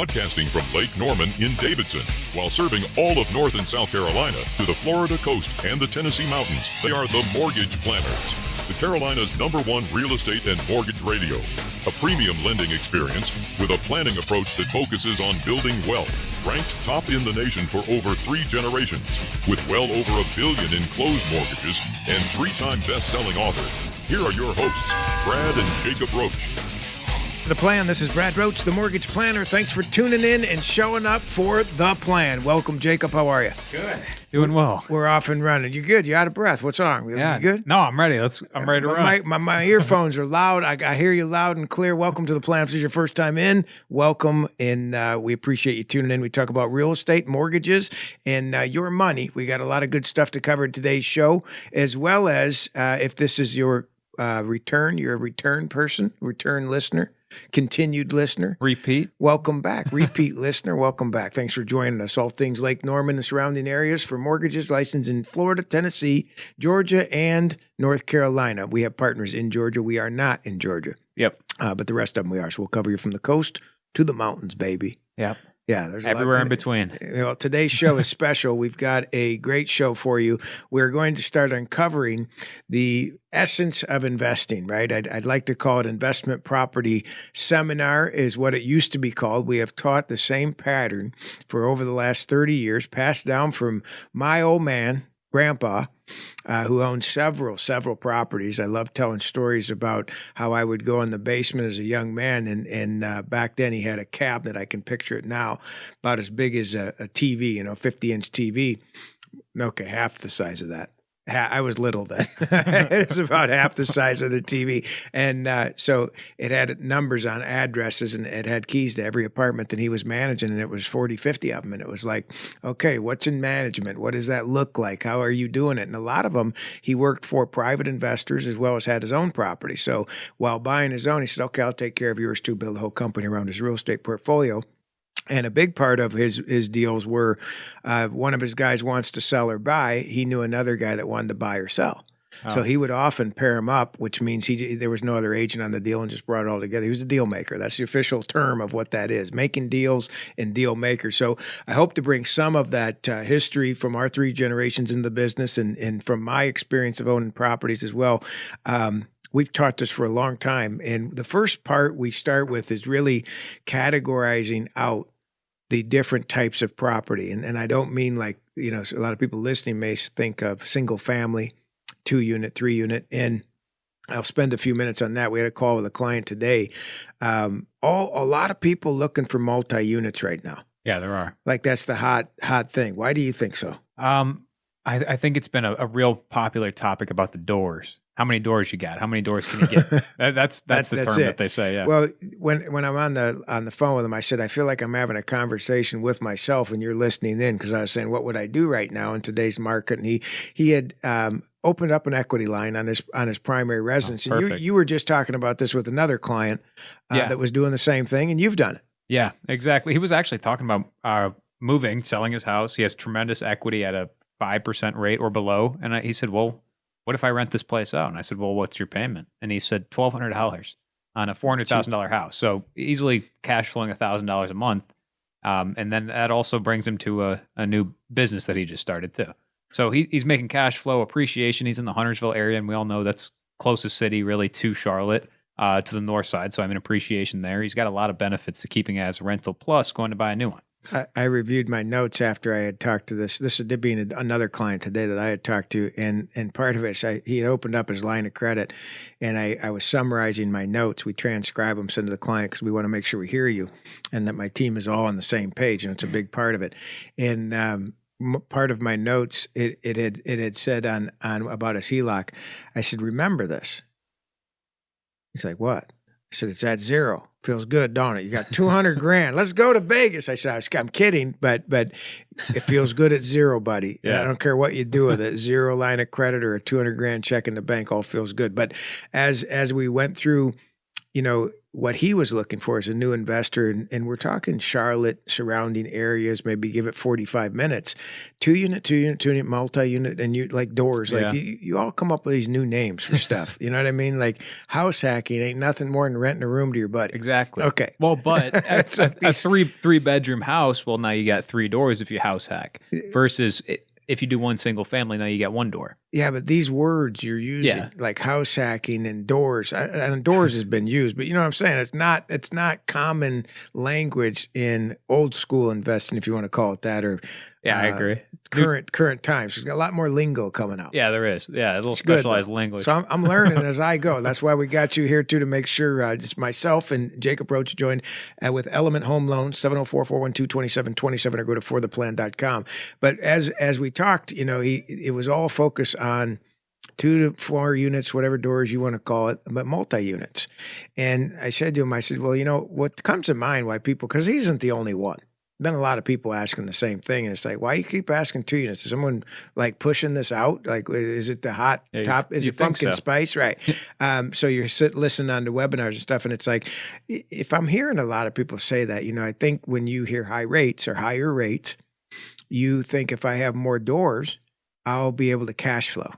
Broadcasting from Lake Norman in Davidson, while serving all of North and South Carolina to the Florida coast and the Tennessee mountains, they are the Mortgage Planners, the Carolina's #1 real estate and mortgage radio. A premium lending experience with a planning approach that focuses on building wealth. Ranked top in the nation for over 3 generations, with well over $1 billion in closed mortgages and 3-time best-selling author. Here are your hosts, Brad and Jacob Roche. The Plan. This is Brad Roche, the Mortgage Planner. Thanks for tuning in and showing up for The Plan. Welcome, Jacob. How are you? Good. Doing well. We're off and running. You're good. You're out of breath. What's wrong? You good? No, I'm ready. I'm ready to run. My earphones are loud. I hear you loud and clear. Welcome to The Plan. If this is your first time in, welcome. And we appreciate you tuning in. We talk about real estate, mortgages, and your money. We got a lot of good stuff to cover in today's show, as well as if this is your return, you're a return person, return listener. Continued listener. Repeat. Welcome back. Repeat listener. Welcome back. Thanks for joining us. All things Lake Norman and surrounding areas for mortgages licensed in Florida, Tennessee, Georgia, and North Carolina. We have partners in Georgia. We are not in Georgia. Yep. But the rest of them we are. So we'll cover you from the coast to the mountains, baby. Yep. Yeah, there's everywhere in between. Today's show is special. We've got a great show for you. We're going to start uncovering the essence of investing, right? I'd like to call it investment property seminar is what it used to be called. We have taught the same pattern for over the last 30 years, passed down from my old man, Grandpa, who owns several properties. I love telling stories about how I would go in the basement as a young man, and back then he had a cabinet. I can picture it now, about as big as a TV, 50-inch TV. Okay, half the size of that. I was little then. It was about half the size of the TV. And so it had numbers on addresses, and it had keys to every apartment that he was managing, and it was 40, 50 of them. And it was like, okay, what's in management? What does that look like? How are you doing it? And a lot of them, he worked for private investors as well as had his own property. So while buying his own, he said, okay, I'll take care of yours too, build a whole company around his real estate portfolio. And a big part of his deals were one of his guys wants to sell or buy. He knew another guy that wanted to buy or sell. Oh. So he would often pair them up, which means there was no other agent on the deal and just brought it all together. He was a deal maker. That's the official term of what that is, making deals and deal maker. So I hope to bring some of that history from our 3 generations in the business and from my experience of owning properties as well. We've taught this for a long time. And the first part we start with is really categorizing out the different types of property. And I don't mean like, a lot of people listening may think of single family, 2-unit, 3-unit. And I'll spend a few minutes on that. We had a call with a client today. A lot of people looking for multi-units right now. Yeah, there are. Like that's the hot thing. Why do you think so? I think it's been a real popular topic about the doors. How many doors you got? How many doors can you get? That's the term that they say. Yeah. Well, when I'm on the phone with him, I said I feel like I'm having a conversation with myself, and you're listening in, because I was saying what would I do right now in today's market, and he had opened up an equity line on his primary residence, and you were just talking about this with another client that was doing the same thing, and you've done it. Yeah, exactly. He was actually talking about moving, selling his house. He has tremendous equity at a 5% rate or below, and he said, well, what if I rent this place out? And I said, well, what's your payment? And he said, $1,200 on a $400,000 house. So easily cash flowing $1,000 a month. And then that also brings him to a new business that he just started too. So he's making cash flow appreciation. He's in the Huntersville area, and we all know that's closest city really to Charlotte, to the north side. So I'm in appreciation there. He's got a lot of benefits to keeping it as a rental, plus going to buy a new one. I reviewed my notes after I had talked to this. This did be another client today that I had talked to, and part of it, he had opened up his line of credit, and I was summarizing my notes. We transcribe them, send to the client because we want to make sure we hear you, and that my team is all on the same page, and it's a big part of it. And part of my notes, it had said on about his HELOC. I said, remember this. He's like, what? I said, it's at 0. Feels good, don't it? You got 200 grand. Let's go to Vegas. I said, I'm kidding, but it feels good at 0, buddy. Yeah. I don't care what you do with it. 0 line of credit or a 200 grand check in the bank, all feels good. But as we went through, what he was looking for as a new investor, and we're talking Charlotte, surrounding areas, maybe give it 45 minutes, 2-unit, multi-unit, and you like doors. Yeah. Like you all come up with these new names for stuff. You know what I mean? Like house hacking ain't nothing more than renting a room to your buddy. Exactly. Okay. Well, but So a three bedroom house, well, now you got 3 doors if you house hack versus if you do one single family, now you get 1 door. Yeah, but these words you're using, like house hacking and doors, and doors has been used, but you know what I'm saying? It's not common language in old school investing, if you want to call it that, or I agree. Current times. There's a lot more lingo coming out. Yeah, there is. Yeah, a little It's good, specialized though. language. So I'm learning as I go. That's why we got you here too, to make sure just myself and Jacob Roche joined with Element Home Loans, 704-412-2727, or go to fortheplan.com. But as we talked, you know, it was all focused on 2 to 4 units, whatever doors you want to call it, but multi-units. And I said to him, I said, well, you know, what comes to mind why people, because he isn't the only one. Been a lot of people asking the same thing, and it's like, why you keep asking 2 units? Is someone like pushing this out? Like, is it the hot top? Is it pumpkin spice? Right. So you're listening on the webinars and stuff, and it's like, if I'm hearing a lot of people say that, you know, I think when you hear high rates or higher rates, you think if I have more doors, I'll be able to cash flow.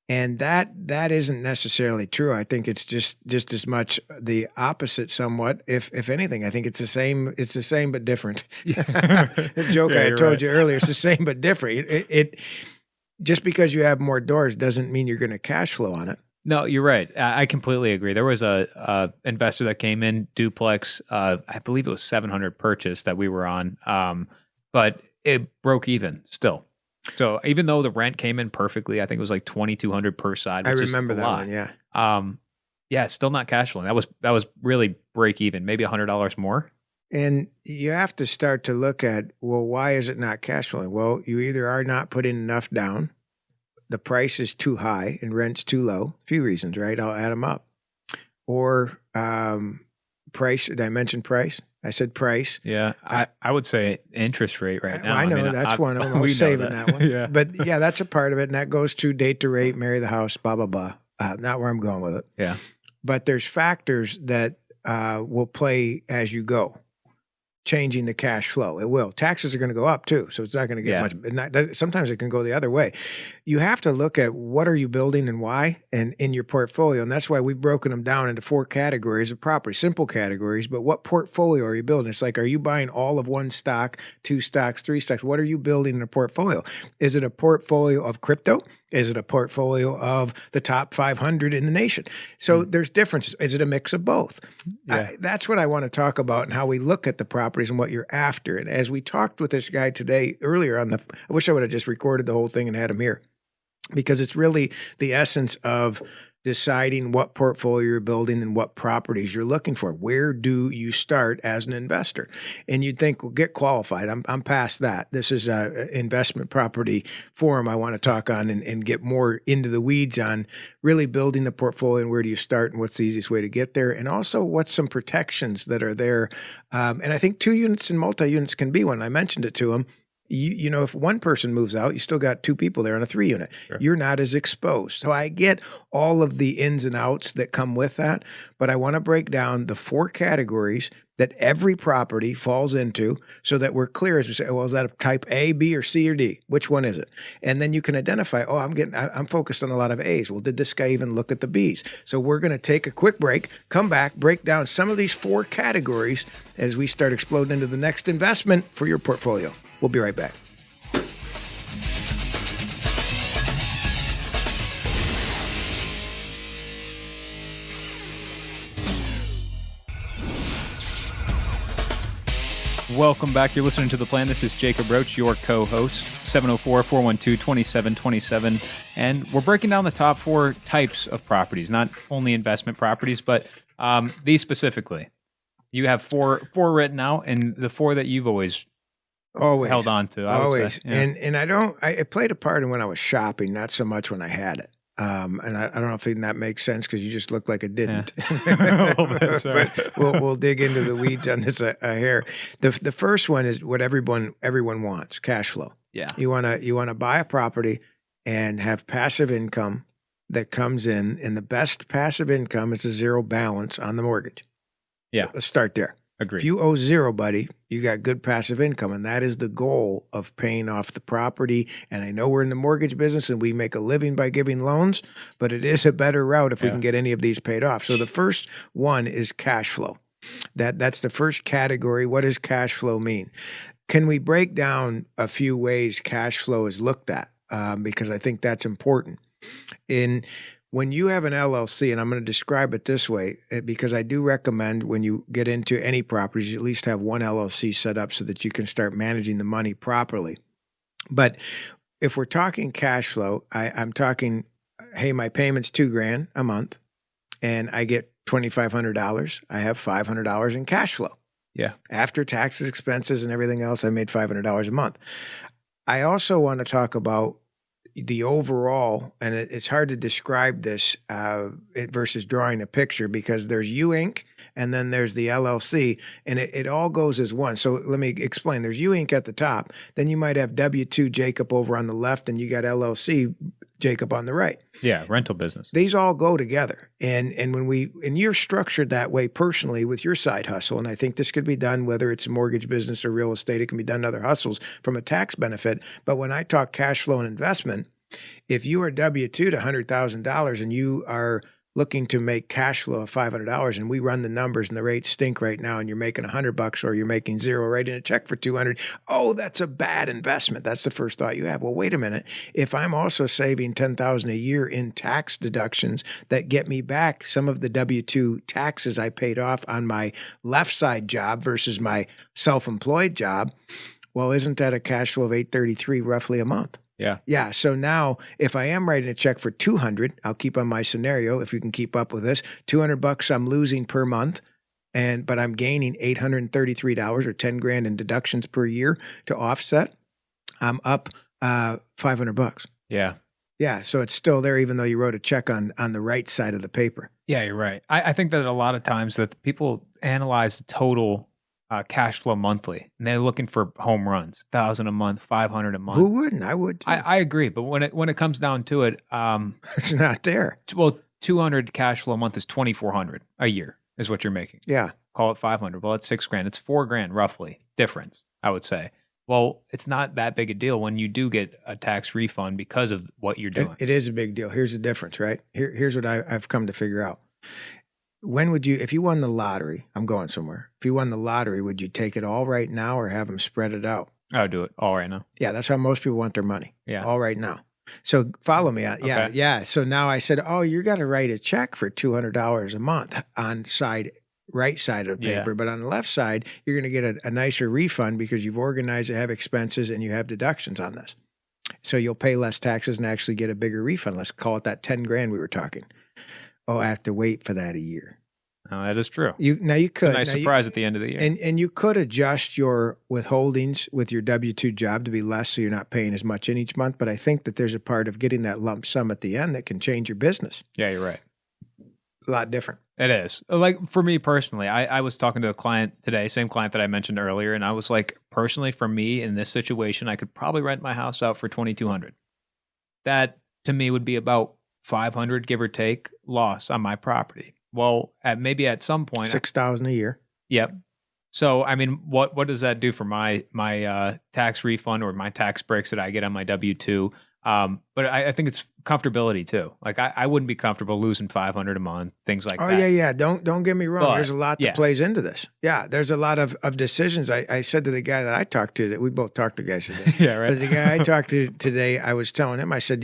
And that isn't necessarily true. I think it's just as much the opposite somewhat. If anything, I think it's the same but different. The joke I told you earlier, it's the same but different. It just because you have more doors doesn't mean you're going to cash flow on it. No, you're right. I completely agree. There was a investor that came in, duplex, I believe it was 700 purchase that we were on, but it broke even still. So even though the rent came in perfectly, I think it was like $2,200 per side. I remember that one. Yeah. Still not cash flowing. That was really break even, maybe $100 more. And you have to start to look at, well, why is it not cash flowing? Well, you either are not putting enough down, the price is too high and rent's too low. A few reasons, right? I'll add them up. Or price. Did I mention price? I said price. Yeah, I would say interest rate right now. I know that's one of them. I was saving that one. Yeah. But yeah, that's a part of it. And that goes to date to rate, marry the house, blah, blah, blah. Not where I'm going with it. Yeah. But there's factors that will play as you go, changing the cash flow. It will. Taxes are going to go up too. So it's not going to get much. Sometimes it can go the other way. You have to look at what are you building and why and in your portfolio. And that's why we've broken them down into 4 categories of property, simple categories. But what portfolio are you building? It's like, are you buying all of one stock, 2 stocks, 3 stocks? What are you building in a portfolio? Is it a portfolio of crypto? Is it a portfolio of the top 500 in the nation? So there's differences. Is it a mix of both? Yeah. That's what I want to talk about and how we look at the properties and what you're after. And as we talked with this guy today earlier I wish I would have just recorded the whole thing and had him here, because it's really the essence of deciding what portfolio you're building and what properties you're looking for. Where do you start as an investor? And you'd think, well, get qualified. I'm past that. This is an investment property forum I want to talk on and get more into the weeds on really building the portfolio and where do you start and what's the easiest way to get there. And also what's some protections that are there. And I think 2 units and multi-units can be one. I mentioned it to him. You know, if one person moves out, you still got 2 people there on a 3 unit. Sure. You're not as exposed. So I get all of the ins and outs that come with that, but I want to break down the 4 categories that every property falls into so that we're clear as we say, well, is that a type A, B, or C, or D? Which one is it? And then you can identify, I'm focused on a lot of A's. Well, did this guy even look at the B's? So we're going to take a quick break, come back, break down some of these 4 categories as we start exploding into the next investment for your portfolio. We'll be right back. Welcome back. You're listening to The Plan. This is Jacob Roche, your co-host, 704-412-2727. And we're breaking down the top 4 types of properties, not only investment properties, but these specifically. You have four written out, and the 4 that you've always held on to. Always. Yeah. And I played a part in when I was shopping, not so much when I had it. And I don't know if even that makes sense because you just look like it didn't. Yeah. But we'll dig into the weeds on this here. The first one is what everyone wants: cash flow. Yeah. You wanna buy a property and have passive income that comes in, and the best passive income is a 0 balance on the mortgage. Yeah. Let's start there. Agreed. If you owe zero, buddy, you got good passive income, and that is the goal of paying off the property. And I know we're in the mortgage business and we make a living by giving loans, but it is a better route if we can get any of these paid off. So the first one is cash flow. That's the first category. What does cash flow mean? Can we break down a few ways cash flow is looked at? Because I think that's important. When you have an LLC, and I'm going to describe it this way, because I do recommend when you get into any properties, you at least have one LLC set up so that you can start managing the money properly. But if we're talking cash flow, I'm talking, hey, my payment's $2,000 a month, and I get $2,500. I have $500 in cash flow. Yeah. After taxes, expenses, and everything else, I made $500 a month. I also want to talk about the overall, and it's hard to describe this versus drawing a picture, because there's you Inc. and then there's the LLC, and it all goes as one. So let me explain. There's you Inc. at the top. Then you might have W-2 Jacob over on the left, and you got LLC Jacob on the right. Yeah, rental business. These all go together. And you're structured that way personally with your side hustle. And I think this could be done whether it's a mortgage business or real estate. It can be done in other hustles from a tax benefit. But when I talk cash flow and investment, if you are W-2 to $100,000 and you are looking to make cash flow of $500, and we run the numbers and the rates stink right now, and you're making $100 or you're making zero, writing a check for $200, oh, that's a bad investment. That's the first thought you have. Well, wait a minute. If I'm also saving $10,000 a year in tax deductions that get me back some of the W-2 taxes I paid off on my left side job versus my self-employed job, well, isn't that a cash flow of $833 roughly a month? Yeah. Yeah. So now if I am writing a check for $200, I'll keep on my scenario. If you can keep up with this, $200 I'm losing per month, but I'm gaining $833 or $10,000 in deductions per year to offset. I'm up $500. Yeah. Yeah. So it's still there, even though you wrote a check on the right side of the paper. Yeah, you're right. I think that a lot of times that people analyze the total cash flow monthly, and they're looking for home runs, 1,000 a month, 500 a month. Who wouldn't? I would too. I agree, but when it comes down to it, it's not there. Well, 200 cash flow a month is 2,400 a year is what you're making. Yeah. Call it 500. Well, it's $6,000. It's $4,000 roughly difference, I would say. Well, it's not that big a deal when you do get a tax refund because of what you're doing. It is a big deal. Here's the difference, right? Here's what I've come to figure out. When would you, if you won the lottery, I'm going somewhere. If you won the lottery, would you take it all right now or have them spread it out? I would do it all right now. Yeah, that's how most people want their money. Yeah. All right now. So follow me on. Yeah, Okay. yeah. So now I said, oh, you're going to write a check for $200 a month on right side of the paper. But on the left side, you're going to get a nicer refund because you've organized to have expenses and you have deductions on this. So you'll pay less taxes and actually get a bigger refund. Let's call it that $10,000 we were talking. Oh, I have to wait for that a year. Oh, that is true. You could. It's a nice surprise at the end of the year. And you could adjust your withholdings with your W-2 job to be less so you're not paying as much in each month. But I think that there's a part of getting that lump sum at the end that can change your business. Yeah, you're right. A lot different. It is. Like for me personally, I was talking to a client today, same client that I mentioned earlier, and I was like, personally, for me in this situation, I could probably rent my house out for $2,200. That to me would be about $500, give or take, loss on my property. Well, maybe at some point, $6,000 a year. Yep. So, I mean, what does that do for my tax refund or my tax breaks that I get on my W-2? But I think it's comfortability too. Like I wouldn't be comfortable losing $500 a month, things like that. Oh yeah. Don't get me wrong. But, there's a lot that plays into this. Yeah, there's a lot of decisions. I said to the guy that I talked to, that we both talked to guys today. Yeah, right. But the guy I talked to today, I was telling him, I said,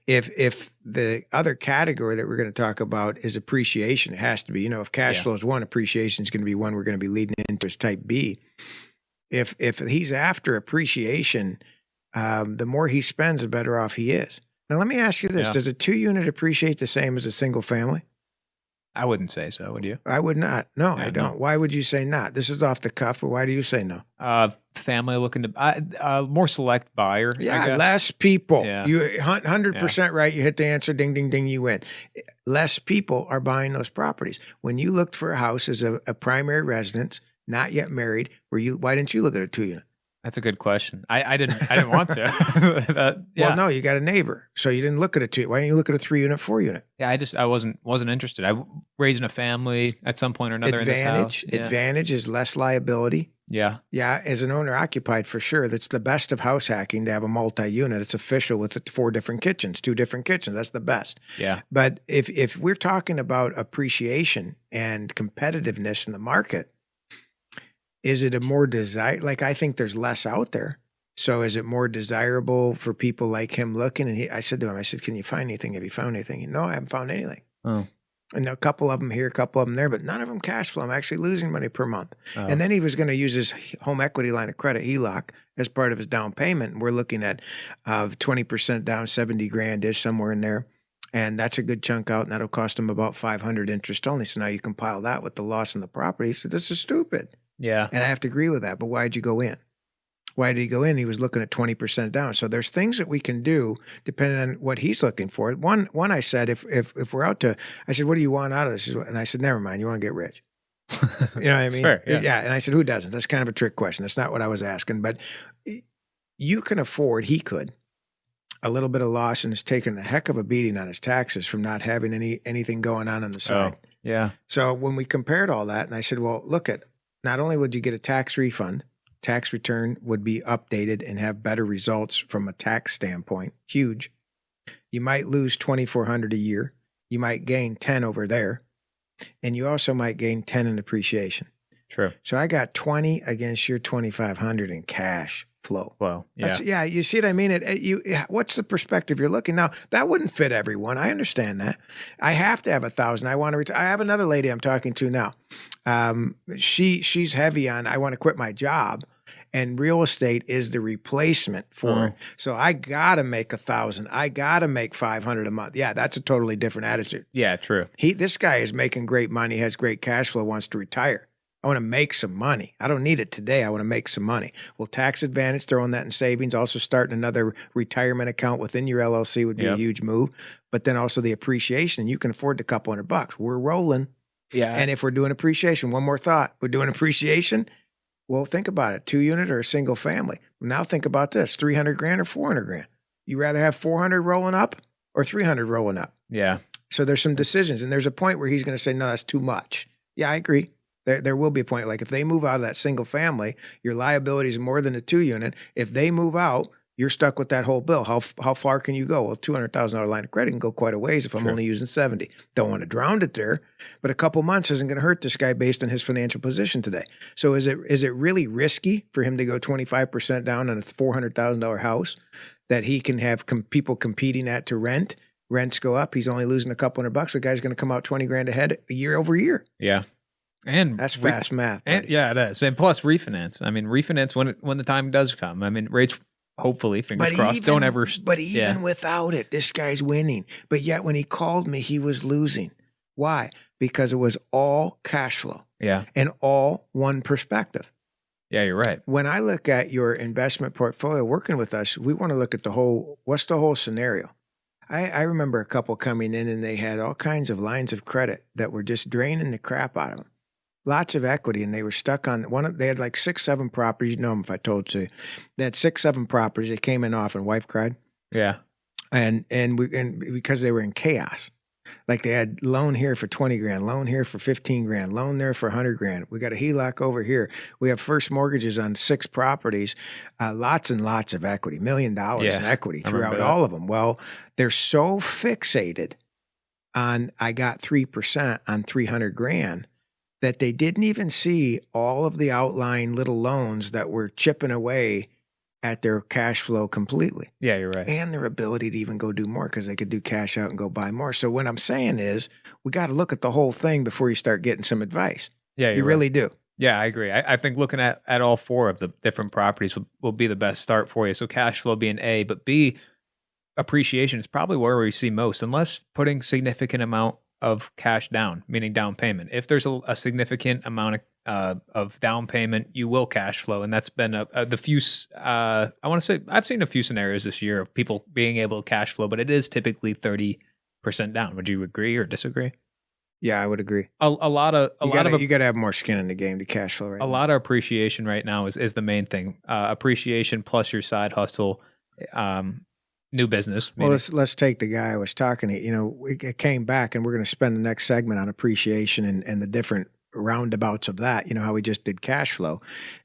if the other category that we're going to talk about is appreciation, it has to be. If cash flow is one, appreciation is going to be one we're going to be leading into as type B. If he's after appreciation, the more he spends, the better off he is. Now, let me ask you this. Does a 2-unit appreciate the same as a single family? I wouldn't say so, would you? I would not. No, Yeah, I don't. no. Why would you say not? This is off the cuff, but why do you say no? Family looking to more select buyer. I Yeah, guess. less people. Yeah. You 100% right. You hit the answer. Ding, ding, ding. You win. Less people are buying those properties. When you looked for a house as a primary residence, not yet married, why didn't you look at a 2-unit? That's a good question. I didn't want to. Yeah. Well, no, you got a neighbor, so you didn't look at a 2. Why didn't you look at a 3-unit, 4-unit? Yeah, I wasn't interested. Raising a family at some point or another in this house. Yeah. Advantage is less liability. Yeah. Yeah, as an owner occupied, for sure. That's the best of house hacking, to have a multi-unit. It's official with 4 different kitchens, 2 different kitchens. That's the best. Yeah. But if we're talking about appreciation and competitiveness in the market, is it a more desire? Like, I think there's less out there. So is it more desirable for people like him looking? And I said to him, can you find anything? Have you found anything? No, I haven't found anything. Oh. And a couple of them here, a couple of them there, but none of them cash flow. I'm actually losing money per month. Oh. And then he was going to use his home equity line of credit, HELOC, as part of his down payment. And we're looking at 20% down, 70 grand-ish, somewhere in there. And that's a good chunk out, and that'll cost him about 500 interest only. So now you compile that with the loss in the property. So this is stupid. Yeah. And I have to agree with that. But why'd you go in? Why did he go in? He was looking at 20% down. So there's things that we can do depending on what he's looking for. One I said, if we're out to, I said, what do you want out of this? And I said, never mind. You want to get rich. You know what I mean? Fair, yeah. And I said, who doesn't? That's kind of a trick question. That's not what I was asking. But you can afford, he could, a little bit of loss, and has taken a heck of a beating on his taxes from not having anything going on the side. Oh, yeah. So when we compared all that, and I said, well, look at, not only would you get a tax refund, tax return would be updated and have better results from a tax standpoint. Huge. You might lose $2,400 a year. You might gain 10 over there. And you also might gain 10 in appreciation. True. So I got 20 against your 2,500 in cash flow. Well, yeah. Yeah, you see what I mean? What's the perspective you're looking? Now, that wouldn't fit everyone. I understand that. I have to have 1,000. I want to retire. I have another lady I'm talking to now. She's heavy on, I want to quit my job, and real estate is the replacement for it. So I got to make 1,000. I got to make 500 a month. Yeah, that's a totally different attitude. Yeah, true. This guy is making great money, has great cash flow, wants to retire. I want to make some money. I don't need it today. I want to make some money. Well, tax advantage, throwing that in savings, also starting another retirement account within your LLC would be a huge move. But then also the appreciation, you can afford the couple $100. We're rolling. Yeah. And if we're doing appreciation, one more thought, we're doing appreciation. Well, think about it. 2-unit or a single family. Now think about this, 300 grand or 400 grand. You rather have 400 rolling up or 300 rolling up? Yeah. So there's some decisions, and there's a point where he's going to say, no, that's too much. Yeah, I agree. There will be a point, like if they move out of that single family, your liability is more than a 2-unit. If they move out, you're stuck with that whole bill. How far can you go? Well, $200,000 line of credit can go quite a ways if I'm only using 70. Don't want to drown it there, but a couple months isn't going to hurt this guy based on his financial position today. So is it really risky for him to go 25% down on a $400,000 house that he can have people competing at to rent? Rents go up. He's only losing a couple $100. The guy's going to come out 20 grand ahead year over year. Yeah. And that's fast math. And, yeah, it is. And plus refinance. I mean, refinance when the time does come. I mean, rates, hopefully, fingers crossed, don't ever. But even without it, this guy's winning. But yet when he called me, he was losing. Why? Because it was all cash flow. Yeah. And all one perspective. Yeah, you're right. When I look at your investment portfolio working with us, we want to look at what's the whole scenario? I remember a couple coming in and they had all kinds of lines of credit that were just draining the crap out of them. Lots of equity, and they were stuck on they had like 6, 7 properties. You know them if I told you. They had 6, 7 properties. They came in off, and wife cried. Yeah. And because they were in chaos. Like they had loan here for 20 grand, loan here for 15 grand, loan there for 100 grand. We got a HELOC over here. We have first mortgages on 6 properties, lots and lots of equity, $1 million in equity throughout all of them. Well, they're so fixated on, I got 3% on 300 grand, that they didn't even see all of the outlying little loans that were chipping away at their cash flow completely. Yeah, you're right. And their ability to even go do more because they could do cash out and go buy more. So what I'm saying is we got to look at the whole thing before you start getting some advice. Yeah, you really do. Yeah, I agree. I think looking at all 4 of the different properties will be the best start for you. So cash flow being A, but B, appreciation is probably where we see most, unless putting significant amount of cash down, meaning down payment. If there's a significant amount of down payment, you will cash flow, and that's been the few. I want to say I've seen a few scenarios this year of people being able to cash flow, but it is typically 30% down. Would you agree or disagree? Yeah, I would agree. A lot of You got to have more skin in the game to cash flow right a now. lot of appreciation right now is the main thing. Appreciation plus your side hustle, new business. Well, Maybe. let's take the guy I was talking to. It came back, and we're going to spend the next segment on appreciation and the different roundabouts of that. How we just did cash flow.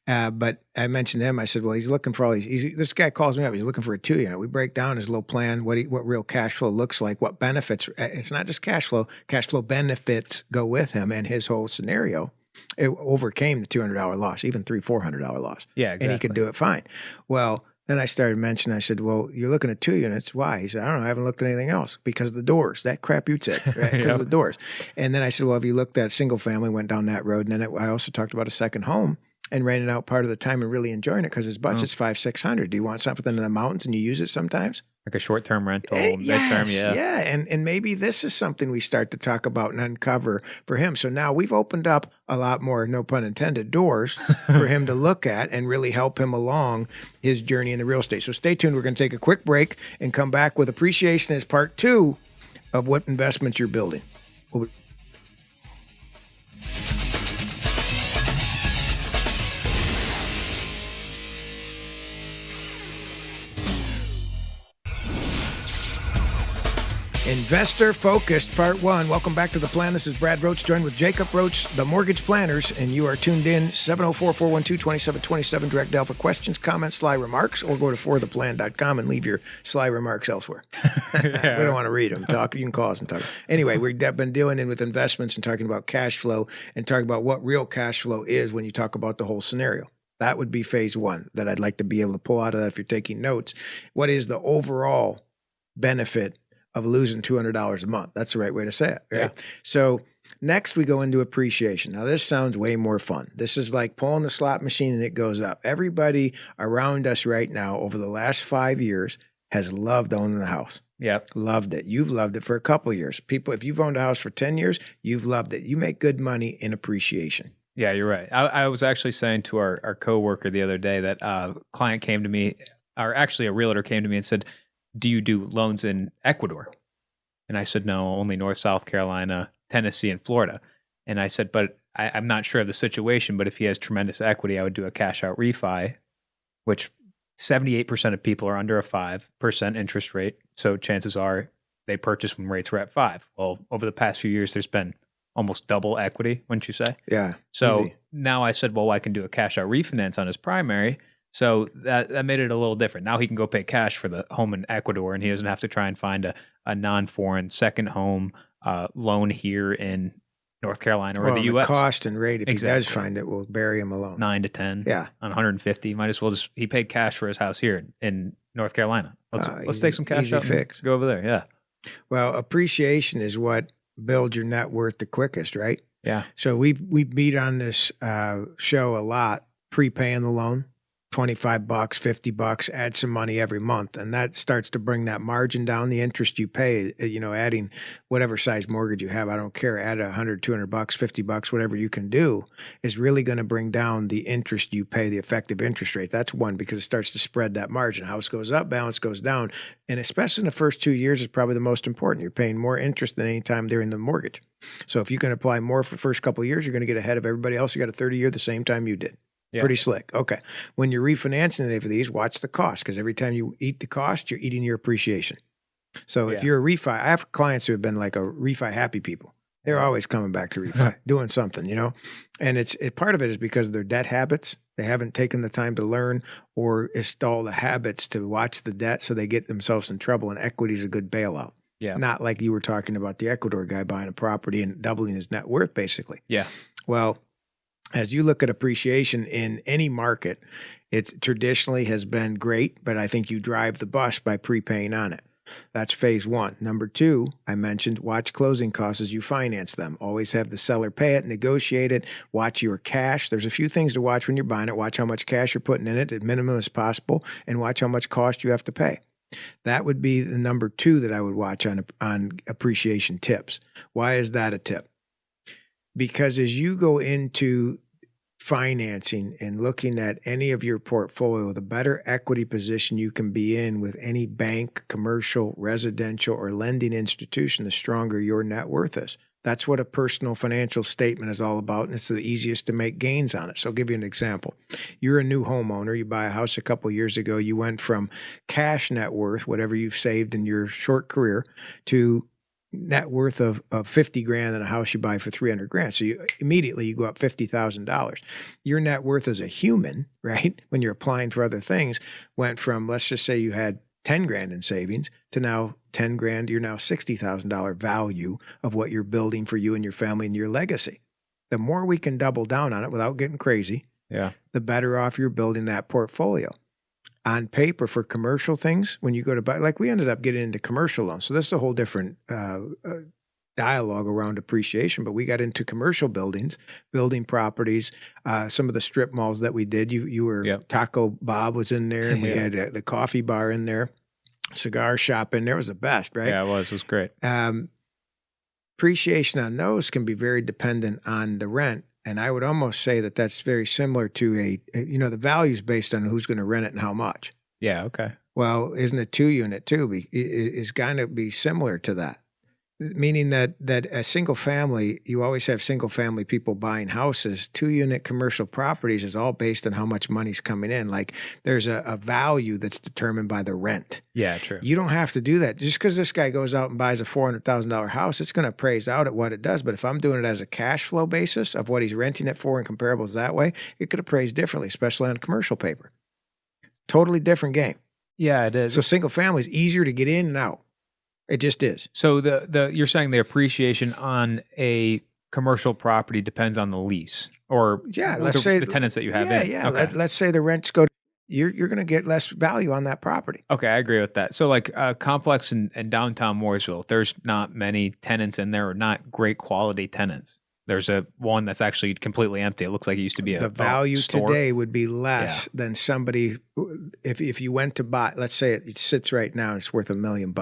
But I mentioned to him, I said, well, he's looking for all these. This guy calls me up. He's looking for a 2 unit. We break down his little plan, what real cash flow looks like, what benefits. It's not just cash flow. Cash flow benefits go with him and his whole scenario. It overcame the $200 loss, even $400 loss. Yeah, exactly. And he could do it fine. Well, then I started mentioning, I said, well, you're looking at 2 units. Why? He said, I don't know. I haven't looked at anything else because of the doors. That crap you said, right? Because of the doors. And then I said, well, have you looked at single family, went down that road. And then I also talked about a second home and renting out part of the time and really enjoying it because his budget's $500-600. Do you want something in the mountains and you use it sometimes? Like a short-term rental, Yes, midterm, yeah. And maybe this is something we start to talk about and uncover for him. So now we've opened up a lot more, no pun intended, doors for him to look at and really help him along his journey in the real estate. So stay tuned. We're going to take a quick break and come back with appreciation as part 2 of what investments you're building. We'll be Investor Focused, Part 1. Welcome back to The Plan. This is Brad Roche, joined with Jacob Roche, the Mortgage Planners, and you are tuned in 704-412-2727. Direct dial for questions, comments, sly remarks, or go to fortheplan.com and leave your sly remarks elsewhere. We don't want to read them. You can call us and talk. Anyway, we've been dealing with investments and talking about cash flow and talking about what real cash flow is when you talk about the whole scenario. That would be phase 1 that I'd like to be able to pull out of that if you're taking notes. What is the overall benefit of losing $200 a month? That's the right way to say it, right? Yeah. So next we go into appreciation. Now this sounds way more fun. This is like pulling the slot machine and it goes up. Everybody around us right now over the last 5 years has loved owning the house. Yep. Loved it. You've loved it for a couple of years. People, if you've owned a house for 10 years, you've loved it. You make good money in appreciation. Yeah, you're right. I was actually saying to our coworker the other day that a client came to me, or actually a realtor came to me and said, do you do loans in Ecuador? And I said, no, only North, South Carolina, Tennessee, and Florida. And I said, but I'm not sure of the situation, but if he has tremendous equity, I would do a cash out refi, which 78% of people are under a 5% interest rate. So chances are they purchase when rates were at 5. Well, over the past few years, there's been almost double equity, wouldn't you say? Yeah. So easy. Now I said, well, I can do a cash out refinance on his primary. So that made it a little different. Now he can go pay cash for the home in Ecuador, and he doesn't have to try and find a non-foreign second home loan here in North Carolina or the U.S. The cost and rate, if he does find it, will bury him alone. 9 to 10. Yeah. On 150. Might as well he paid cash for his house here in North Carolina. Let's take some cash out and go over there. Yeah. Well, appreciation is what builds your net worth the quickest, right? Yeah. So we beat on this show a lot, prepaying the loan. $25, $50, add some money every month. And that starts to bring that margin down, the interest you pay, adding whatever size mortgage you have. I don't care. Add $100, $200, $50, whatever you can do is really going to bring down the interest you pay, the effective interest rate. That's one, because it starts to spread that margin. House goes up, balance goes down. And especially in the first 2 years is probably the most important. You're paying more interest than any time during the mortgage. So if you can apply more for the first couple of years, you're going to get ahead of everybody else. You got a 30-year the same time you did. Yeah. Pretty slick. Okay. When you're refinancing today for these, watch the cost, because every time you eat the cost, you're eating your appreciation. So if you're a refi, I have clients who have been like a refi happy people. They're always coming back to refi, doing something, and part of it is because of their debt habits. They haven't taken the time to learn or install the habits to watch the debt, so they get themselves in trouble, and equity is a good bailout. Yeah. Not like you were talking about the Ecuador guy buying a property and doubling his net worth, basically. Yeah. Well, as you look at appreciation in any market, it traditionally has been great, but I think you drive the bus by prepaying on it. That's phase 1. Number 2, I mentioned, watch closing costs as you finance them. Always have the seller pay it, negotiate it, watch your cash. There's a few things to watch when you're buying it. Watch how much cash you're putting in it, as minimum as possible, and watch how much cost you have to pay. That would be the number 2 that I would watch on appreciation tips. Why is that a tip? Because as you go into financing and looking at any of your portfolio, the better equity position you can be in with any bank, commercial, residential, or lending institution, the stronger your net worth is. That's what a personal financial statement is all about, and it's the easiest to make gains on it. So I'll give you an example. You're a new homeowner. You buy a house a couple years ago. You went from cash net worth, whatever you've saved in your short career, to net worth of 50 grand in a house you buy for 300 grand. So you immediately go up $50,000. Your net worth as a human, right, when you're applying for other things, went from, let's just say you had 10 grand in savings to now 10 grand. You're now $60,000 value of what you're building for you and your family and your legacy. The more we can double down on it without getting crazy, the better off you're building that portfolio. On paper, for commercial things, when you go to buy, like we ended up getting into commercial loans. So this is a whole different dialogue around appreciation, but we got into commercial buildings, building properties, some of the strip malls that we did. You were, Taco Bob was in there, and we had the coffee bar in there, cigar shop in there. It was the best, right? Yeah, it was great. Appreciation on those can be very dependent on the rent. And I would almost say that that's very similar to the value is based on who's going to rent it and how much. Yeah, okay. Well, isn't a 2-unit too? Is going to be similar to that. Meaning that a single family, you always have single family people buying houses. 2-unit commercial properties is all based on how much money's coming in. Like there's a value that's determined by the rent. Yeah, true. You don't have to do that. Just because this guy goes out and buys a $400,000 house, it's going to appraise out at what it does. But if I'm doing it as a cash flow basis of what he's renting it for and comparables that way, it could appraise differently, especially on commercial paper. Totally different game. Yeah, it is. So single family is easier to get in and out. It just is. So you're saying the appreciation on a commercial property depends on the lease, or let's say the tenants that you have in. Yeah. Okay. Let's say the rents go. You're going to get less value on that property. Okay, I agree with that. So like complex in downtown Mooresville, there's not many tenants in there, or not great quality tenants. There's one that's actually completely empty. It looks like it used to be the value today would be less than somebody if you went to buy. Let's say it sits right now and it's worth $1 million.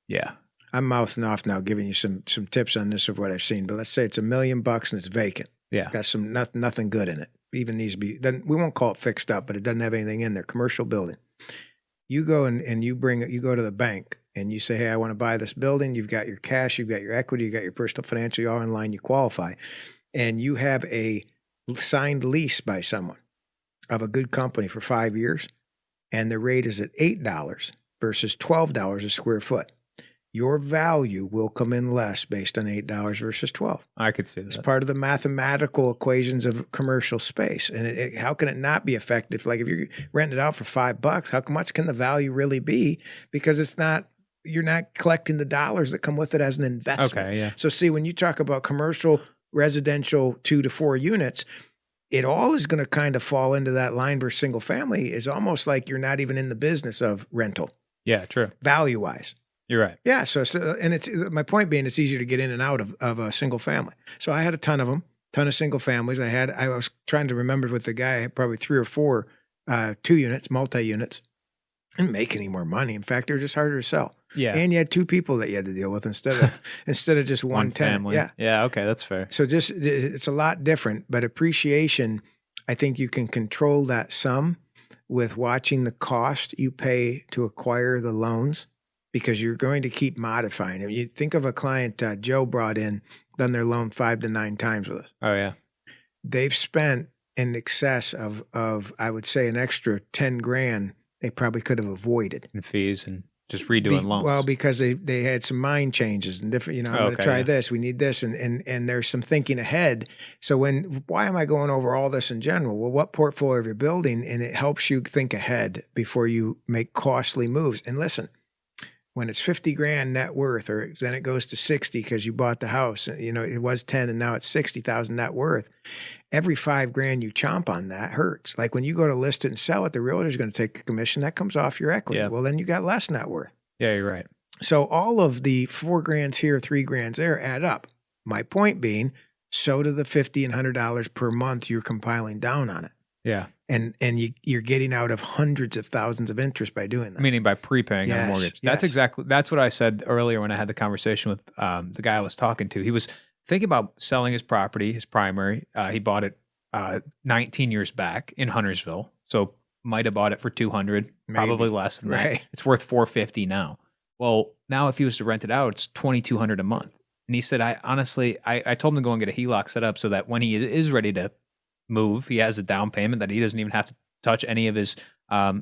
Yeah. I'm mouthing off now, giving you some tips on this of what I've seen. But let's say it's $1 million and it's vacant. Yeah. Got some nothing good in it. Even needs to be. Then we won't call it fixed up, but it doesn't have anything in there. Commercial building. You go and you go to the bank and you say, hey, I want to buy this building. You've got your cash, you've got your equity, you've got your personal financial, you're all in line, you qualify, and you have a signed lease by someone of a good company for 5 years, and the rate is at $8 versus $12 a square foot. Your value will come in less based on $8 versus $12. I could see that. It's part of the mathematical equations of commercial space. And how can it not be effective? Like if you're renting it out for $5, how much can the value really be? Because you're not collecting the dollars that come with it as an investment. Okay, yeah. So see, when you talk about commercial, residential 2 to 4 units, it all is going to kind of fall into that line versus single family. Is almost like you're not even in the business of rental. Yeah, true. Value-wise. You're right. Yeah. So and it's my point being, it's easier to get in and out of a single family. So I had a ton of them, ton of single families. I was trying to remember with the guy, I had probably 3 or 4 2 units, multi-units. Didn't make any more money. In fact, they were just harder to sell. Yeah. And you had 2 people that you had to deal with instead of just one tenant. Family. Yeah. Yeah. Okay. That's fair. So it's a lot different, but appreciation, I think you can control that some with watching the cost you pay to acquire the loans, because you're going to keep modifying it. You think of a client Joe brought in, done their loan 5 to 9 times with us. Oh, yeah. They've spent in excess of I would say an extra 10 grand they probably could have avoided. And fees and just redoing loans. Well, because they had some mind changes and different, I'm going to try this, we need this, and there's some thinking ahead. So why am I going over all this in general? Well, what portfolio are you building? And it helps you think ahead before you make costly moves. And listen, when it's 50 grand net worth, or then it goes to 60 because you bought the house, it was 10 and now it's 60,000 net worth. Every 5 grand you chomp on that hurts. Like when you go to list it and sell it, the realtor's going to take a commission that comes off your equity. Yeah. Well, then you got less net worth. Yeah, you're right. So all of the 4 grands here, 3 grands there add up. My point being, so do the $50 and $100 per month you're compiling down on it. Yeah. And you're getting out of hundreds of thousands of interest by doing that. Meaning by prepaying on a mortgage. That's what I said earlier when I had the conversation with the guy I was talking to. He was thinking about selling his property, his primary. He bought it 19 years back in Huntersville. So might have bought it for $200, probably less than that. It's worth $450 now. Well, now if he was to rent it out, it's $2,200 a month. And he said, I told him to go and get a HELOC set up so that when he is ready to move, he has a down payment that he doesn't even have to touch any of his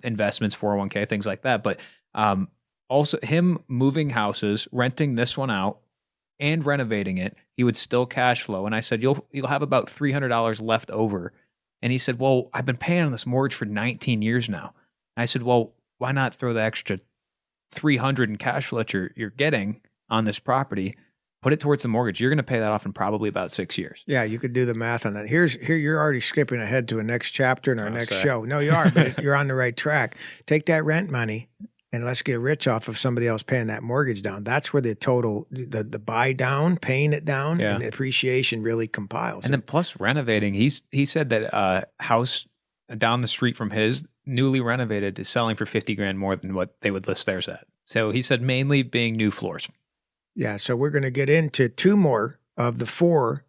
investments, 401k, things like that. But also him moving houses, renting this one out, and renovating it, he would still cash flow. And I said, you'll have about $300 left over. And he said, well, I've been paying on this mortgage for 19 years now. And I said, well, why not throw the extra $300 in cash flow that you're getting on this property, put it towards the mortgage. You're going to pay that off in probably about 6 years. Yeah, you could do the math on that. Here you're already skipping ahead to a next chapter in our next show. No, you are, but you're on the right track. Take that rent money and let's get rich off of somebody else paying that mortgage down. That's where the total, the buy down, paying it down, and appreciation really compiles. And then plus renovating, he said that house down the street from his, newly renovated, is selling for $50,000 more than what they would list theirs at. So he said mainly being new floors. Yeah, so we're going to get into 2 more of the 4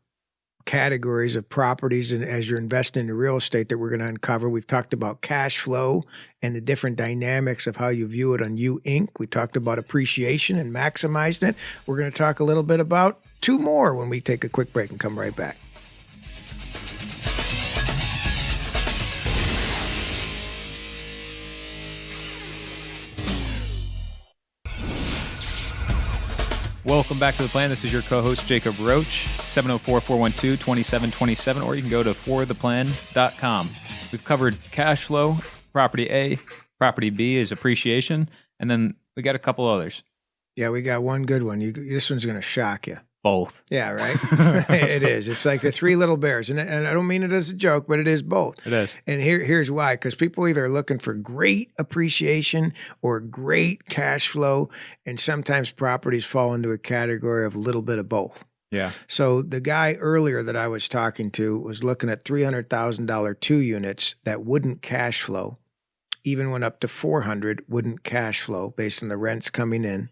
categories of properties, and as you're investing in real estate, that we're going to uncover. We've talked about cash flow and the different dynamics of how you view it on U Inc. We talked about appreciation and maximizing it. We're going to talk a little bit about 2 more when we take a quick break and come right back. Welcome back to The Plan. This is your co-host, Jacob Roche, 704-412-2727, or you can go to fortheplan.com. We've covered cash flow, property A, property B is appreciation, and then we got a couple others. Yeah, we got one good one. This one's going to shock you. Both. Yeah, right? It is. It's like the 3 little bears. And I don't mean it as a joke, but it is both. It is. And here's why. Because people either are looking for great appreciation or great cash flow. And sometimes properties fall into a category of a little bit of both. Yeah. So the guy earlier that I was talking to was looking at $300,000 2 units that wouldn't cash flow. Even went up to 400, wouldn't cash flow based on the rents coming in.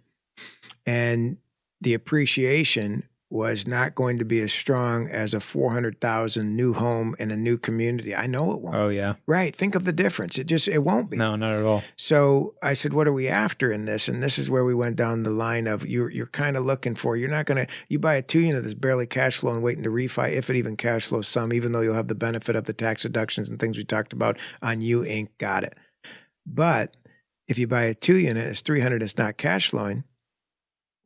And the appreciation was not going to be as strong as a 400,000 new home in a new community. I know it won't. Oh, yeah. Right. Think of the difference. It won't be. No, not at all. So I said, what are we after in this? And this is where we went down the line of you're kind of looking for, you're not going to, you buy a 2 unit that's barely cash flowing, waiting to refi, if it even cash flows some, even though you'll have the benefit of the tax deductions and things we talked about on U Inc. Got it. But if you buy a 2 unit, it's 300, it's not cash flowing.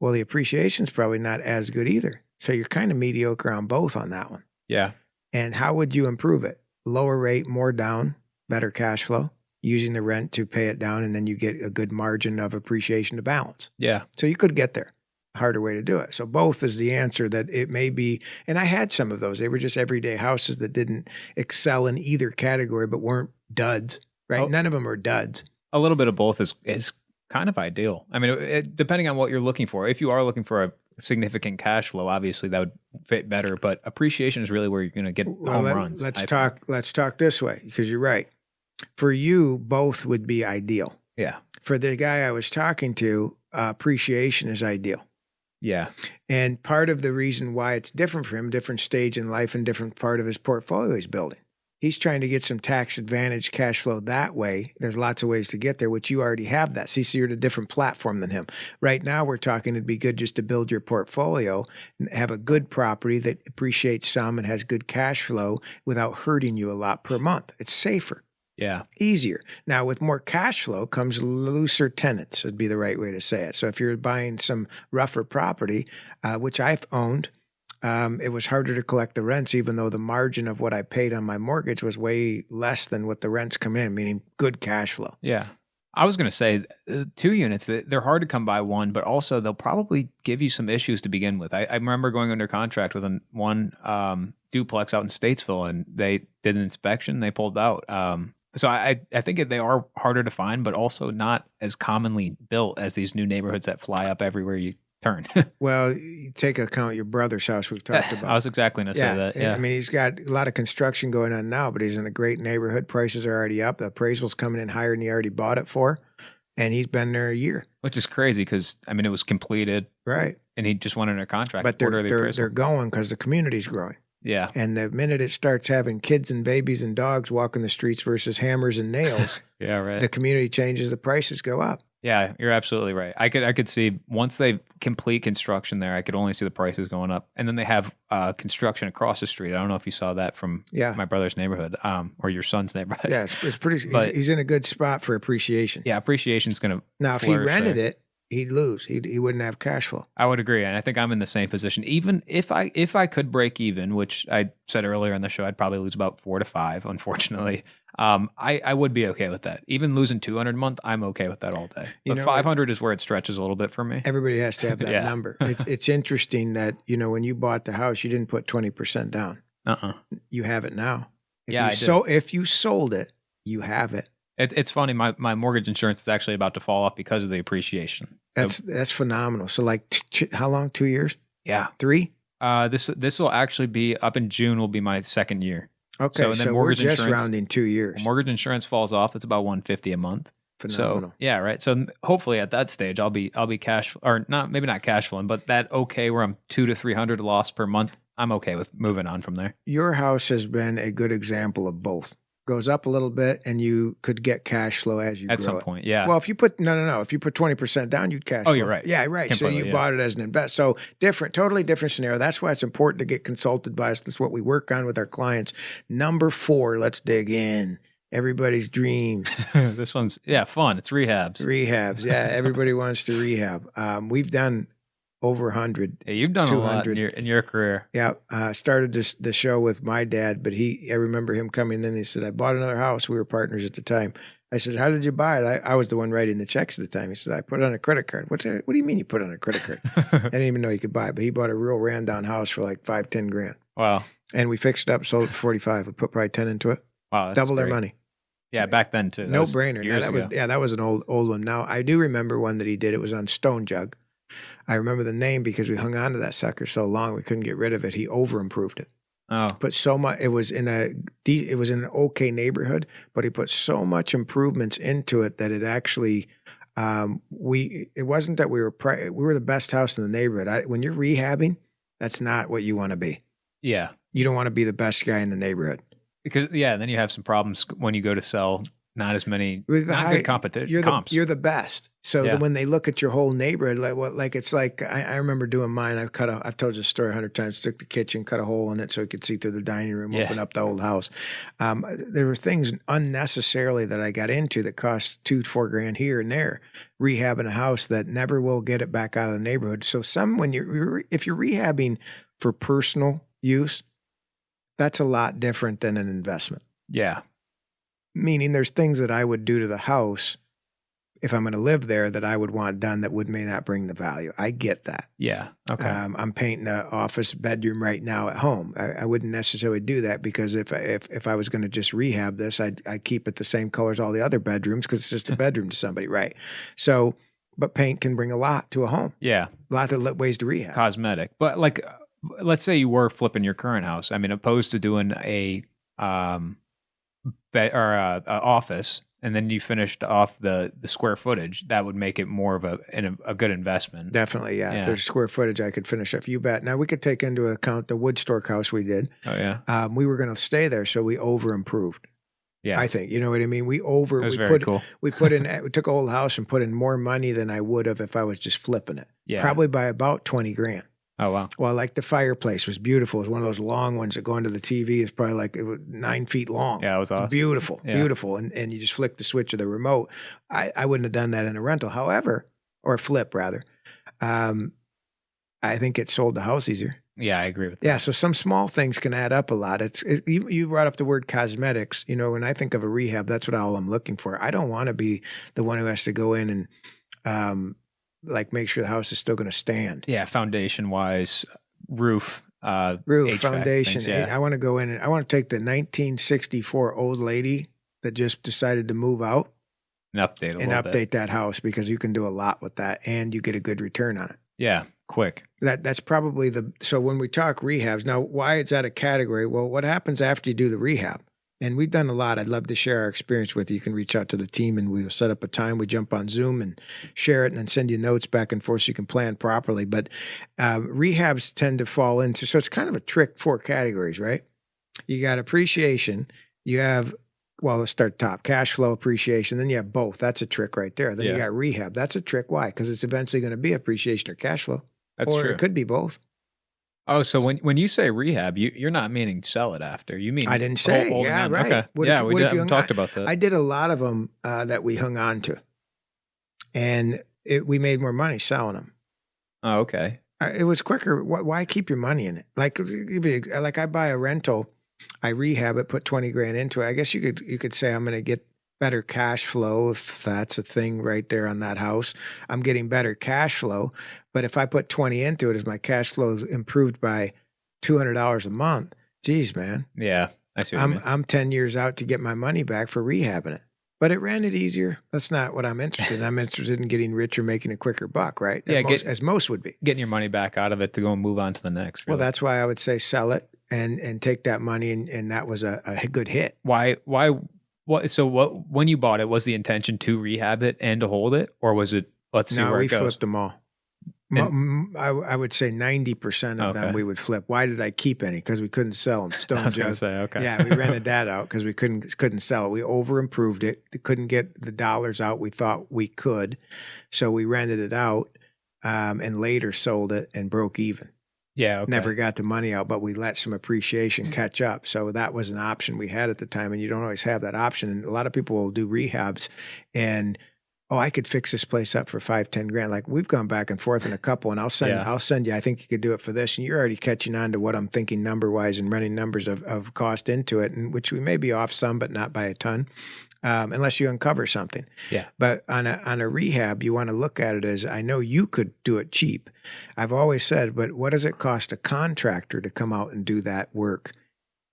Well, the appreciation is probably not as good either. So you're kind of mediocre on both on that one. Yeah. And how would you improve it? Lower rate, more down, better cash flow, using the rent to pay it down, and then you get a good margin of appreciation to balance. Yeah. So you could get there. Harder way to do it. So both is the answer. That it may be, and I had some of those. They were just everyday houses that didn't excel in either category, but weren't duds, right? Oh. None of them are duds. A little bit of both is kind of ideal. I mean, depending on what you're looking for. If you are looking for a significant cash flow, obviously that would fit better. But appreciation is really where you're going to get home runs. Let's talk this way, because you're right. For you, both would be ideal. Yeah. For the guy I was talking to, appreciation is ideal. Yeah. And part of the reason why it's different for him, different stage in life and different part of his portfolio he's building. He's trying to get some tax advantage cash flow that way. There's lots of ways to get there, which you already have that. See, so you're at a different platform than him. Right now, we're talking it'd be good just to build your portfolio and have a good property that appreciates some and has good cash flow without hurting you a lot per month. It's safer. Yeah. Easier. Now, with more cash flow comes looser tenants, would be the right way to say it. So if you're buying some rougher property, which I've owned, it was harder to collect the rents, even though the margin of what I paid on my mortgage was way less than what the rents come in, meaning good cash flow. Yeah. I was going to say 2 units, they're hard to come by, one, but also they'll probably give you some issues to begin with. I remember going under contract with one duplex out in Statesville, and they did an inspection, they pulled out. So I think they are harder to find, but also not as commonly built as these new neighborhoods that fly up everywhere you turn. Well, you take account your brother's house we've talked about. I was exactly going to say that. Yeah. I mean, he's got a lot of construction going on now, but he's in a great neighborhood. Prices are already up. The appraisal's coming in higher than he already bought it for. And he's been there a year. Which is crazy because, I mean, it was completed. Right. And he just went under contract. But they're going because the community's growing. Yeah. And the minute it starts having kids and babies and dogs walking the streets versus hammers and nails, yeah, right. The community changes, the prices go up. Yeah, you're absolutely right. I could see once they complete construction there, I could only see the prices going up. And then they have construction across the street. I don't know if you saw that from Yeah. my brother's neighborhood, or your son's neighborhood. Yeah, it's pretty. But He's in a good spot for appreciation. yeah, appreciation's going to Now, if he rented it, he'd lose. He wouldn't have cash flow. I would agree, and I think I'm in the same position. Even if I could break even, which I said earlier in the show, I'd probably lose about 4 to 5. Unfortunately, I would be okay with that. Even losing 200 a month, I'm okay with that all day. But 500 is where it stretches a little bit for me. Everybody has to have that Yeah. number. It's interesting that when you bought the house, you didn't put 20% down. You have it now. If you sold it, you have it. It's funny. My mortgage insurance is actually about to fall off because of the appreciation. That's phenomenal. So like, how long? 2 years? Yeah. 3? This will actually be up in June. Will be my second year. Okay, so we're just rounding 2 years. Mortgage insurance falls off. It's about $150 a month. Phenomenal. So yeah, right. So hopefully at that stage, I'll be cash, or not, maybe not cash flowing, but that okay where I'm 200 to 300 loss per month. I'm okay with moving on from there. Your house has been a good example of both. Goes up a little bit, and you could get cash flow as you grow at some point. Yeah. Well, if you put if you put 20% down, you'd cash flow. Oh, you're right. Yeah, right. Completely, so you bought it as an invest. So totally different scenario. That's why it's important to get consulted by us. That's what we work on with our clients. Number 4, let's dig in. Everybody's dream. This one's fun. It's rehabs. Rehabs. Yeah, everybody wants to rehab. We've done over 100. Yeah, you've done 200. A lot in your career. Yeah. Started the show with my dad, but I remember him coming in and he said, I bought another house. We were partners at the time. I said, how did you buy it? I was the one writing the checks at the time. He said, I put it on a credit card. What do you mean you put it on a credit card? I didn't even know you could buy it, but he bought a real ran down house for like 5-10 grand. Wow. And we fixed it up, sold it for 45. We put probably 10 into it. Wow. Double their money. Yeah, back then too. No brainer. That was an old one. Now I do remember one that he did. It was on Stone Jug. I remember the name because we hung on to that sucker so long we couldn't get rid of it. He over improved it. Oh, put so much. It was in an okay neighborhood, but he put so much improvements into it that it actually. It wasn't that we were the best house in the neighborhood. When you're rehabbing, that's not what you want to be. Yeah, you don't want to be the best guy in the neighborhood because then you have some problems when you go to sell. Not as many, good competition. You're the best. So when they look at your whole neighborhood, I remember doing mine. I've told you the story 100 times. Took the kitchen, cut a hole in it so you could see through the dining room, open up the old house. There were things unnecessarily that I got into that cost $2-4 grand here and there, rehabbing a house that never will get it back out of the neighborhood. So if you're rehabbing for personal use, that's a lot different than an investment. Yeah. Meaning there's things that I would do to the house if I'm going to live there that I would want done that may not bring the value. I get that. Yeah. Okay. I'm painting an office bedroom right now at home. I wouldn't necessarily do that because if I was going to just rehab this, I'd keep it the same color as all the other bedrooms because it's just a bedroom to somebody, right? So, but paint can bring a lot to a home. Yeah. A lot of ways to rehab. Cosmetic. But like, let's say you were flipping your current house. I mean, opposed to doing a office, and then you finished off the square footage, that would make it more of a good investment. Definitely, yeah. If there's square footage, I could finish up. You bet. Now we could take into account the Woodstock house we did. Oh yeah. We were going to stay there, so we over improved. Yeah, I think you know what I mean. We cool. We took a whole house and put in more money than I would have if I was just flipping it. Yeah, probably by about 20 grand. Oh, wow. Well, like the fireplace was beautiful. It was one of those long ones that go into the TV. It's probably like it was 9 feet long. Yeah, it was awesome. Beautiful, beautiful. And you just flick the switch of the remote. I wouldn't have done that in a rental. However, or a flip rather. I think it sold the house easier. Yeah, I agree with that. Yeah, so some small things can add up a lot. You brought up the word cosmetics. You know, when I think of a rehab, that's what all I'm looking for. I don't want to be the one who has to go in and make sure the house is still going to stand. Yeah, foundation wise, roof, HVAC foundation. Things, I want to go in and I want to take the 1964 old lady that just decided to move out and update that house because you can do a lot with that and you get a good return on it. Yeah, quick. That's probably so when we talk rehabs, now why is that a category? Well, what happens after you do the rehab? And we've done a lot. I'd love to share our experience with you. You can reach out to the team and we'll set up a time. We jump on Zoom and share it and then send you notes back and forth so you can plan properly. But rehabs tend to fall into, so it's kind of a trick, 4 categories, right? You got appreciation. You have Well, let's start top. Cash flow, appreciation. Then you have both. That's a trick right there. Then you Yeah. got rehab. That's a trick. Why? Because it's eventually going to be appreciation or cash flow. That's or true. it could be both. Oh, so when you say rehab, you're not meaning sell it after. You mean I didn't say. hold it Yeah, on. right. Okay. What Yeah, if- we what if did, you hung talked on- about that. I did a lot of them that we hung on to. And we made more money selling them. Oh, okay. It was quicker. Why keep your money in it? Like I buy a rental, I rehab it, put 20 grand into it. I guess you could say I'm going to get better cash flow if that's a thing right there on that house. I'm getting better cash flow, but if I put 20 into it, as my cash flow is improved by $200 a month, geez, man, Yeah, I see what you mean. I'm 10 years out to get my money back for rehabbing it. But it ran it easier. That's not what I'm interested in. I'm interested in getting rich or making a quicker buck, right? Yeah, As most would be. Getting your money back out of it to go and move on to the next. Well, Really. that's why I would say sell it and take that money, and that was a good hit. Why? When you bought it, was the intention to rehab it and to hold it, or was it let's see No, where we it goes? flipped them all. I would say 90% of them Okay. we would flip. Why did I keep any? Because we couldn't sell them. I Stone was gonna Jug. say okay. Yeah, we rented that out because we couldn't sell it. We over improved it. Couldn't get the dollars out we thought we could, so we rented it out, and later sold it and broke even. Yeah. Okay. Never got the money out, but we let some appreciation catch up. So that was an option we had at the time, and you don't always have that option. And a lot of people will do rehabs and, oh, I could fix this place up for 5-10 grand. Like we've gone back and forth in a couple, and I'll send you, I think you could do it for this. And you're already catching on to what I'm thinking number wise and running numbers of cost into it, and which we may be off some, but not by a ton. Unless you uncover something. Yeah. But on a rehab, you want to look at it as, I know you could do it cheap. I've always said, but what does it cost a contractor to come out and do that work,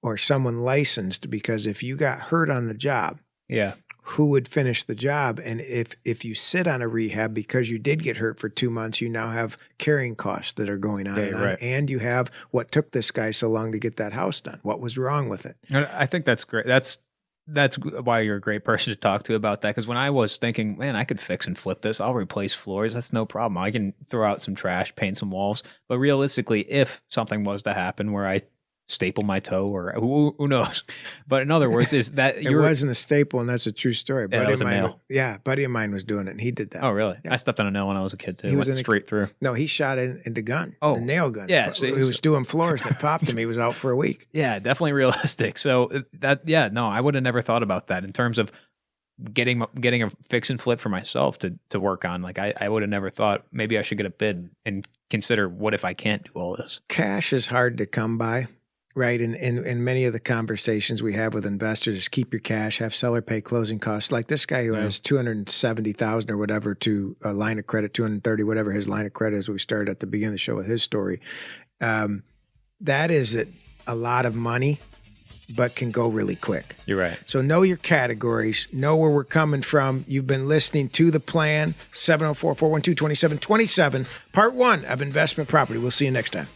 or someone licensed? Because if you got hurt on the job, Yeah. who would finish the job? And if you sit on a rehab because you did get hurt for 2 months, you now have carrying costs that are going on, Yeah, and you're on. right. And you have what took this guy so long to get that house done. What was wrong with it? And I think that's great. That's why you're a great person to talk to about that. Because when I was thinking, man, I could fix and flip this. I'll replace floors. That's no problem. I can throw out some trash, paint some walls. But realistically, if something was to happen where I staple my toe, or who knows? But in other words, is that It wasn't a staple, and that's a true story. Yeah, that was a nail. Buddy of mine was doing it, and he did that. Oh, really? Yeah. I stepped on a nail when I was a kid too. He was Went in straight through. No, he shot in the gun, Oh, the nail gun. yeah, see, he was doing floors, and it popped him. He was out for a week. Yeah, definitely realistic. So I would have never thought about that in terms of getting a fix and flip for myself to work on. Like I would have never thought maybe I should get a bid and consider what if I can't do all this. Cash is hard to come by, right? And in many of the conversations we have with investors, is keep your cash, have seller pay closing costs. Like this guy who has $270,000 or whatever to a line of credit, 230, whatever his line of credit is. We started at the beginning of the show with his story. That is a lot of money, but can go really quick. You're right. So know your categories, know where we're coming from. You've been listening to The Plan, 704-412-2727, part 1 of Investment Property. We'll see you next time.